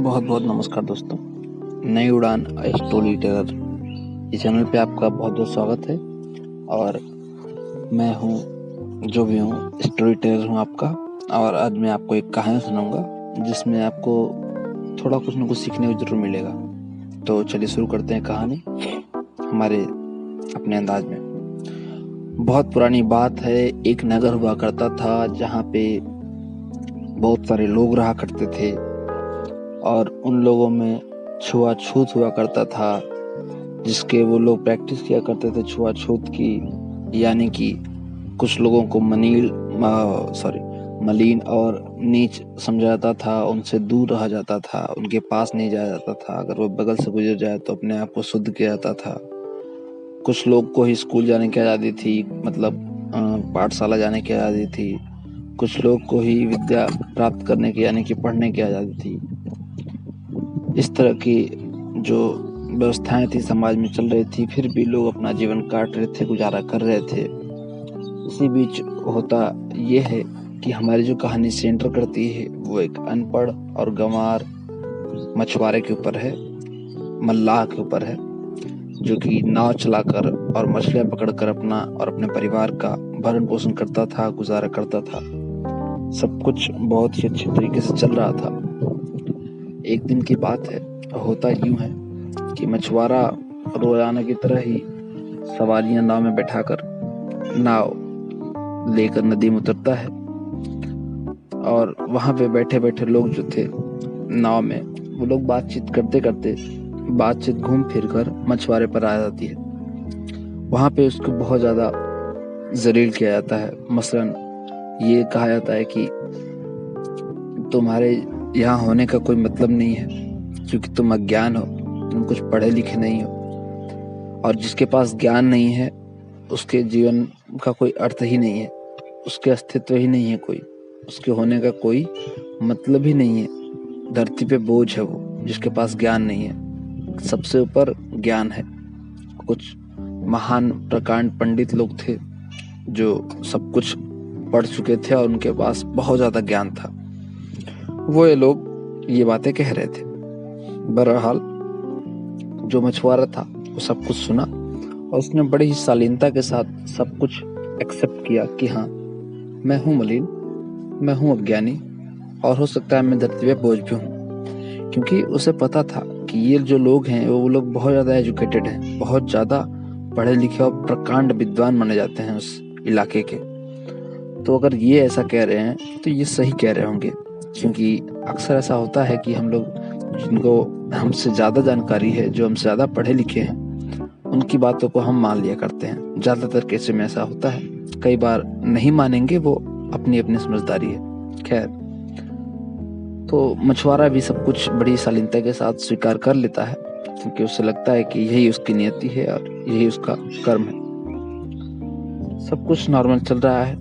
बहुत बहुत नमस्कार दोस्तों। नई उड़ान स्टोरी टेलर इस चैनल पे आपका बहुत बहुत स्वागत है। और मैं हूँ जो भी हूँ स्टोरी टेलर हूँ आपका। और आज मैं आपको एक कहानी सुनाऊंगा जिसमें आपको थोड़ा कुछ न कुछ सीखने को जरूर मिलेगा। तो चलिए शुरू करते हैं कहानी हमारे अपने अंदाज में। बहुत पुरानी बात है, एक नगर हुआ करता था जहाँ पे बहुत सारे लोग रहा करते थे और उन लोगों में छुआछूत हुआ करता था, जिसके वो लोग प्रैक्टिस किया करते थे छुआछूत की। यानी कि कुछ लोगों को मलिन और नीच समझा जाता था, उनसे दूर रहा जाता था, उनके पास नहीं जाया जाता था। अगर वो बगल से गुजर जाए तो अपने आप को शुद्ध किया जाता था। कुछ लोग को ही स्कूल जाने की आज़ादी थी, मतलब पाठशाला जाने की आज़ादी थी। कुछ लोग को ही विद्या प्राप्त करने की यानी कि पढ़ने की आज़ादी थी। इस तरह की जो व्यवस्थाएं थी समाज में चल रही थी, फिर भी लोग अपना जीवन काट रहे थे, गुजारा कर रहे थे। इसी बीच होता ये है कि हमारी जो कहानी सेंटर करती है वो एक अनपढ़ और गंवार मछुआरे के ऊपर है, मल्लाह के ऊपर है, जो कि नाव चलाकर और मछलियां पकड़कर अपना और अपने परिवार का भरण पोषण करता था, गुजारा करता था। सब कुछ बहुत ही अच्छे तरीके से चल रहा था। एक दिन की बात है, होता यूं है कि मछुआरा रोजाना की तरह ही सवारियां नाव में बैठाकर नाव लेकर नदी में उतरता है। और वहां पे बैठे बैठे लोग जो थे नाव में, वो लोग बातचीत करते करते बातचीत घूम फिर कर मछुआरे पर आ जाती है। वहां पे उसको बहुत ज्यादा जलील किया जाता है। मसलन ये कहा जाता है कि तुम्हारे यहाँ होने का कोई मतलब नहीं है, क्योंकि तुम अज्ञान हो, तुम कुछ पढ़े लिखे नहीं हो। और जिसके पास ज्ञान नहीं है उसके जीवन का कोई अर्थ ही नहीं है, उसके अस्तित्व ही नहीं है कोई, उसके होने का कोई मतलब ही नहीं है। धरती पे बोझ है वो जिसके पास ज्ञान नहीं है। सबसे ऊपर ज्ञान है। कुछ महान प्रकांड पंडित लोग थे जो सब कुछ पढ़ चुके थे और उनके पास बहुत ज्यादा ज्ञान था। वो ये लोग ये बातें कह रहे थे। बहरहाल जो मछुआरा था वो सब कुछ सुना और उसने बड़ी ही शालीनता के साथ सब कुछ एक्सेप्ट किया कि हाँ, मैं हूँ मलिन, मैं हूँ अज्ञानी, और हो सकता है मैं धरती पे बोझ भी हूँ। क्योंकि उसे पता था कि ये जो लोग हैं वो लोग बहुत ज्यादा एजुकेटेड हैं, बहुत ज्यादा पढ़े लिखे और प्रकांड विद्वान माने जाते हैं उस इलाके के। तो अगर ये ऐसा कह रहे हैं तो ये सही कह रहे होंगे, क्योंकि अक्सर ऐसा होता है कि हम लोग जिनको हमसे ज़्यादा जानकारी है, जो हमसे ज़्यादा पढ़े लिखे हैं, उनकी बातों को हम मान लिया करते हैं। ज़्यादातर केस में ऐसा होता है। कई बार नहीं मानेंगे, वो अपनी अपनी समझदारी है। खैर, तो मछुआरा भी सब कुछ बड़ी शालीनता के साथ स्वीकार कर लेता है, क्योंकि उसे लगता है कि यही उसकी नियति है और यही उसका कर्म है। सब कुछ नॉर्मल चल रहा है।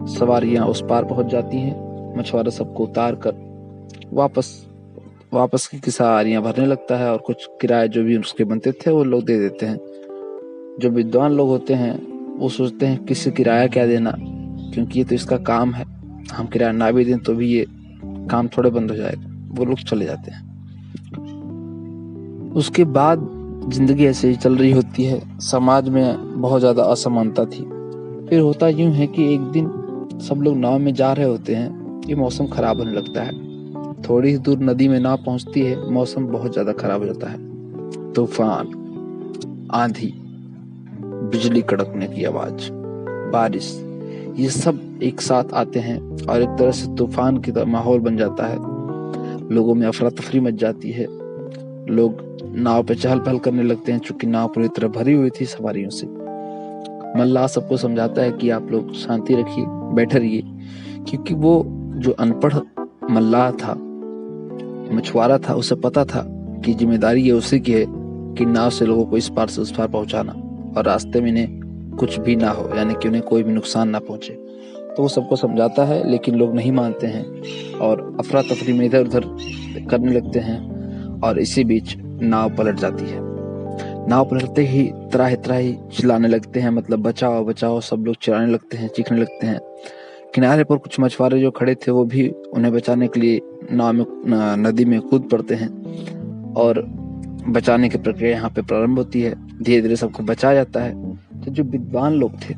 सवारियां उस पार पहुंच जाती हैं। मछुआरा सबको उतार कर वापस की सवारियां भरने लगता है और कुछ किराए जो भी उसके बनते थे वो लोग दे देते हैं। जो विद्वान लोग होते हैं वो सोचते हैं किसी किराया क्या देना, क्योंकि ये तो इसका काम है, हम किराया ना भी दें तो भी ये काम थोड़े बंद हो जाएगा। वो लोग चले जाते हैं। उसके बाद जिंदगी ऐसे ही चल रही होती है। समाज में बहुत ज्यादा असमानता थी। फिर होता यूं है कि एक दिन सब लोग नाव में जा रहे होते हैं। ये मौसम खराब होने लगता है। थोड़ी ही दूर नदी में नाव पहुंचती है, मौसम बहुत ज्यादा खराब हो जाता है। तूफान, आंधी, बिजली कड़कने की आवाज, बारिश, ये सब एक साथ आते हैं और एक तरह से तूफान की तरह माहौल बन जाता है। लोगों में अफरा तफरी मच जाती है। लोग नाव पे चहल पहल करने लगते हैं, चूंकि नाव पूरी तरह भरी हुई थी सवारियों से। मल्लाह सबको समझाता है कि आप लोग शांति रखिए, बैठे रहिए, क्योंकि वो जो अनपढ़ मल्लाह था, मछुआरा था, उसे पता था कि जिम्मेदारी ये उसी की है कि नाव से लोगों को इस पार से उस पार पहुंचाना और रास्ते में इन्हें कुछ भी ना हो, यानी कि उन्हें कोई भी नुकसान ना पहुंचे। तो वो सबको समझाता है, लेकिन लोग नहीं मानते हैं और अफरा तफरी में इधर उधर करने लगते हैं। और इसी बीच नाव पलट जाती है। नाव पलटते ही त्राही त्राही चिल्लाने लगते हैं, मतलब बचाओ बचाओ, सब लोग चिल्लाने लगते हैं, चीखने लगते हैं, किनारे पर कुछ मछुआरे जो खड़े थे वो भी उन्हें बचाने के लिए नाव में नदी में कूद पड़ते हैं और बचाने की प्रक्रिया यहाँ पे प्रारंभ होती है। धीरे धीरे सबको बचाया जाता है। तो जो विद्वान लोग थे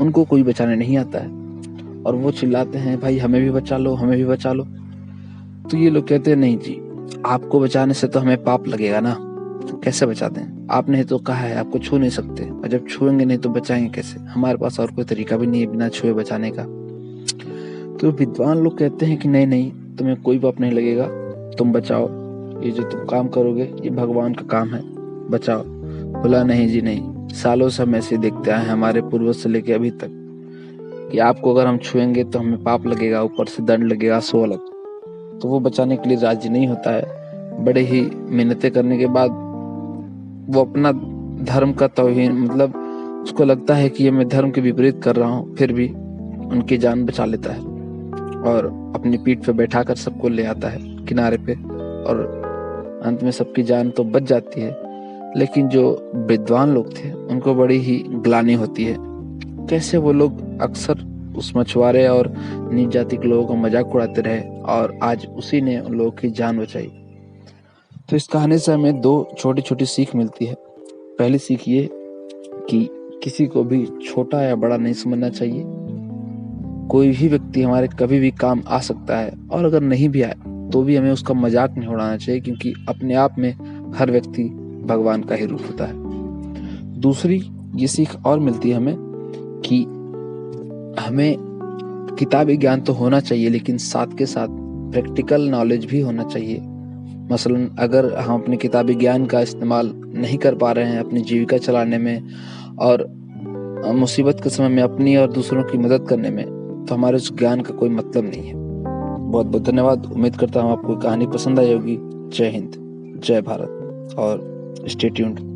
उनको कोई बचाने नहीं आता है और वो चिल्लाते हैं, भाई हमें भी बचा लो, हमें भी बचा लो। तो ये लोग कहते हैं, नहीं जी, आपको बचाने से तो हमें पाप लगेगा ना, तो कैसे बचा दें? आपने तो कहा है आपको छू नहीं सकते, और जब छुएंगे नहीं तो बचाएंगे कैसे? हमारे पास और कोई तरीका भी नहीं है बिना छुए बचाने का। तो विद्वान लोग कहते हैं कि नहीं नहीं, तुम्हें कोई पाप नहीं लगेगा, तुम बचाओ, ये जो तुम काम करोगे ये भगवान का काम है, बचाओ। बोला, नहीं जी नहीं, सालों से हम ऐसे देखते आए हैं, हमारे पूर्वज से लेके अभी तक, कि आपको अगर हम छुएंगे तो हमें पाप लगेगा, ऊपर से दंड लगेगा 100 अलग। तो वो बचाने के लिए राजी नहीं होता है। बड़े ही मिन्नतें करने के बाद वो अपना धर्म का तौहीन, मतलब उसको लगता है कि ये मैं धर्म के विपरीत कर रहा हूँ, फिर भी उनकी जान बचा लेता है और अपनी पीठ पे बैठाकर सबको ले आता है किनारे पे, और अंत में सबकी जान तो बच जाती है। लेकिन जो विद्वान लोग थे उनको बड़ी ही ग्लानि होती है, कैसे वो लोग अक्सर उस मछुआरे और नीच जाति के लोगों का मजाक उड़ाते रहे और आज उसी ने उन लोगों की जान बचाई। तो इस कहानी से हमें 2 छोटी छोटी सीख मिलती है। पहली सीख ये कि किसी को भी छोटा या बड़ा नहीं समझना चाहिए। कोई भी व्यक्ति हमारे कभी भी काम आ सकता है, और अगर नहीं भी आए तो भी हमें उसका मजाक नहीं उड़ाना चाहिए, क्योंकि अपने आप में हर व्यक्ति भगवान का ही रूप होता है। दूसरी ये सीख और मिलती है हमें कि हमें किताबी ज्ञान तो होना चाहिए, लेकिन साथ के साथ प्रैक्टिकल नॉलेज भी होना चाहिए। मसलन अगर हम अपने किताबी ज्ञान का इस्तेमाल नहीं कर पा रहे हैं अपनी जीविका चलाने में और मुसीबत के समय में अपनी और दूसरों की मदद करने में, तो हमारे उस ज्ञान का कोई मतलब नहीं है। बहुत बहुत धन्यवाद। उम्मीद करता हूँ आपको कहानी पसंद आई होगी। जय हिंद, जय भारत और स्टे ट्यून्ड।